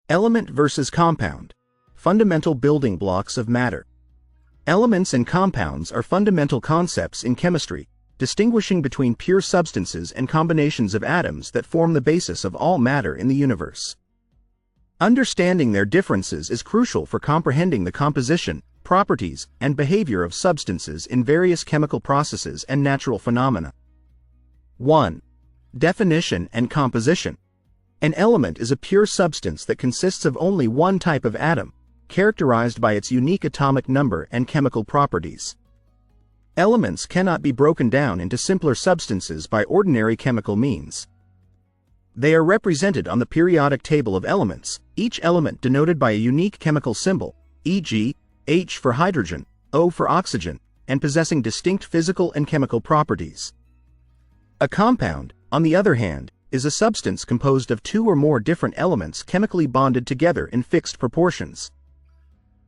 Element versus compound. Fundamental building blocks of matter. Elements and compounds are fundamental concepts in chemistry, distinguishing between pure substances and combinations of atoms that form the basis of all matter in the universe. Understanding their differences is crucial for comprehending the composition, properties, and behavior of substances in various chemical processes and natural phenomena. 1. Definition and composition. An element is a pure substance that consists of only one type of atom, characterized by its unique atomic number and chemical properties. Elements cannot be broken down into simpler substances by ordinary chemical means. They are represented on the periodic table of elements, each element denoted by a unique chemical symbol, e.g., H for hydrogen, O for oxygen, and possessing distinct physical and chemical properties. A compound, on the other hand, is a substance composed of two or more different elements chemically bonded together in fixed proportions.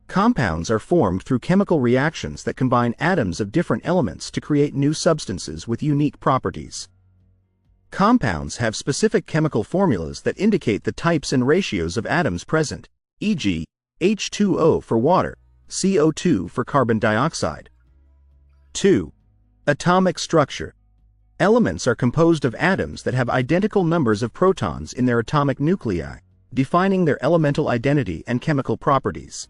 Compounds are formed through chemical reactions that combine atoms of different elements to create new substances with unique properties. Compounds have specific chemical formulas that indicate the types and ratios of atoms present, e.g., H2O for water, CO2 for carbon dioxide. 2. Atomic structure. Elements are composed of atoms that have identical numbers of protons in their atomic nuclei, defining their elemental identity and chemical properties.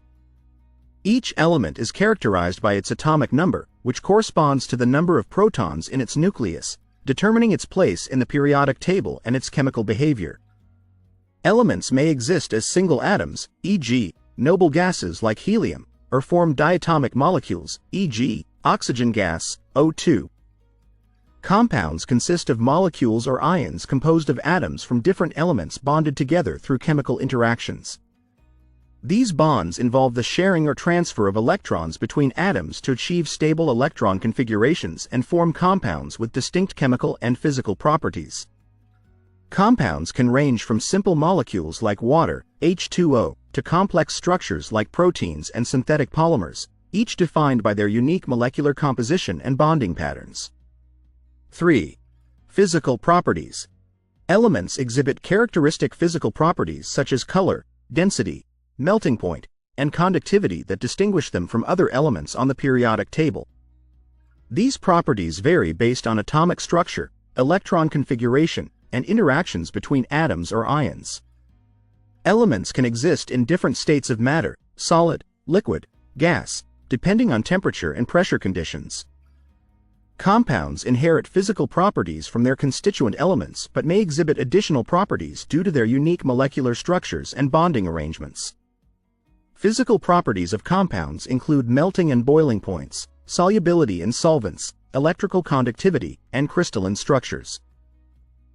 Each element is characterized by its atomic number, which corresponds to the number of protons in its nucleus, determining its place in the periodic table and its chemical behavior. Elements may exist as single atoms, e.g., noble gases like helium, or form diatomic molecules, e.g., oxygen gas, O2. Compounds consist of molecules or ions composed of atoms from different elements bonded together through chemical interactions. These bonds involve the sharing or transfer of electrons between atoms to achieve stable electron configurations and form compounds with distinct chemical and physical properties. Compounds can range from simple molecules like water, H2O, to complex structures like proteins and synthetic polymers, each defined by their unique molecular composition and bonding patterns. 3. Physical properties. Elements exhibit characteristic physical properties such as color, density, melting point, and conductivity that distinguish them from other elements on the periodic table. These properties vary based on atomic structure, electron configuration, and interactions between atoms or ions. Elements can exist in different states of matter, solid, liquid, gas, depending on temperature and pressure conditions. Compounds inherit physical properties from their constituent elements but may exhibit additional properties due to their unique molecular structures and bonding arrangements. Physical properties of compounds include melting and boiling points, solubility in solvents, electrical conductivity, and crystalline structures.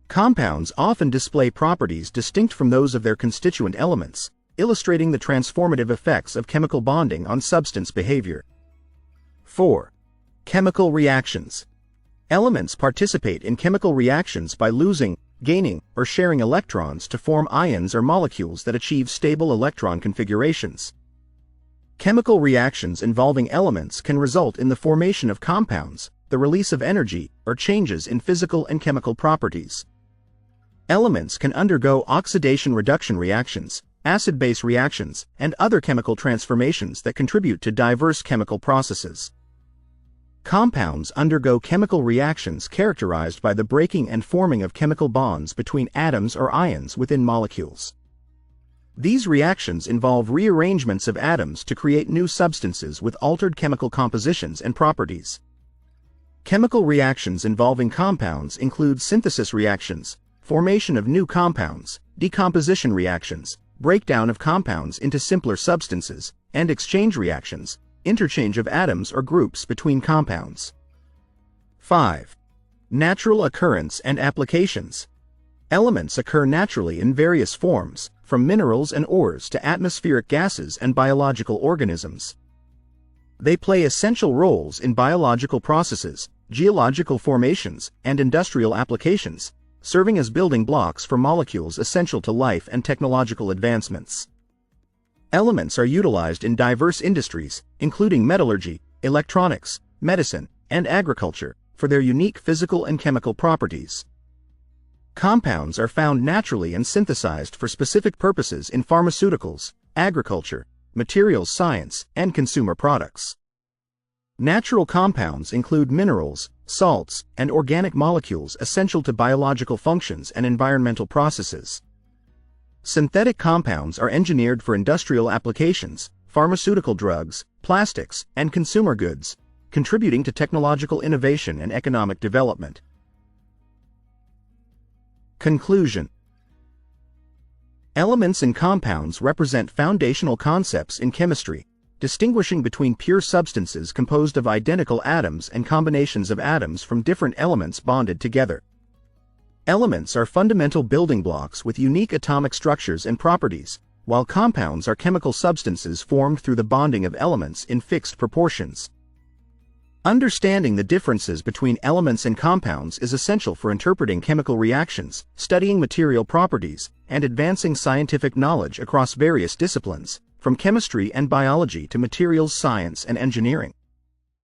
Compounds often display properties distinct from those of their constituent elements, illustrating the transformative effects of chemical bonding on substance behavior. 4. Chemical reactions. Elements participate in chemical reactions by losing, gaining, or sharing electrons to form ions or molecules that achieve stable electron configurations. Chemical reactions involving elements can result in the formation of compounds, the release of energy, or changes in physical and chemical properties. Elements can undergo oxidation-reduction reactions, acid-base reactions, and other chemical transformations that contribute to diverse chemical processes. Compounds undergo chemical reactions characterized by the breaking and forming of chemical bonds between atoms or ions within molecules. These reactions involve rearrangements of atoms to create new substances with altered chemical compositions and properties. Chemical reactions involving compounds include synthesis reactions, formation of new compounds, decomposition reactions, breakdown of compounds into simpler substances, and exchange reactions, interchange of atoms or groups between compounds. 5. Natural occurrence and applications. Elements occur naturally in various forms, from minerals and ores to atmospheric gases and biological organisms. They play essential roles in biological processes, geological formations, and industrial applications, serving as building blocks for molecules essential to life and technological advancements. Elements are utilized in diverse industries, including metallurgy, electronics, medicine, and agriculture, for their unique physical and chemical properties. Compounds are found naturally and synthesized for specific purposes in pharmaceuticals, agriculture, materials science, and consumer products. Natural compounds include minerals, salts, and organic molecules essential to biological functions and environmental processes. Synthetic compounds are engineered for industrial applications, pharmaceutical drugs, plastics, and consumer goods, contributing to technological innovation and economic development. Conclusion. Elements and compounds represent foundational concepts in chemistry, distinguishing between pure substances composed of identical atoms and combinations of atoms from different elements bonded together. Elements are fundamental building blocks with unique atomic structures and properties, while compounds are chemical substances formed through the bonding of elements in fixed proportions. Understanding the differences between elements and compounds is essential for interpreting chemical reactions, studying material properties, and advancing scientific knowledge across various disciplines, from chemistry and biology to materials science and engineering.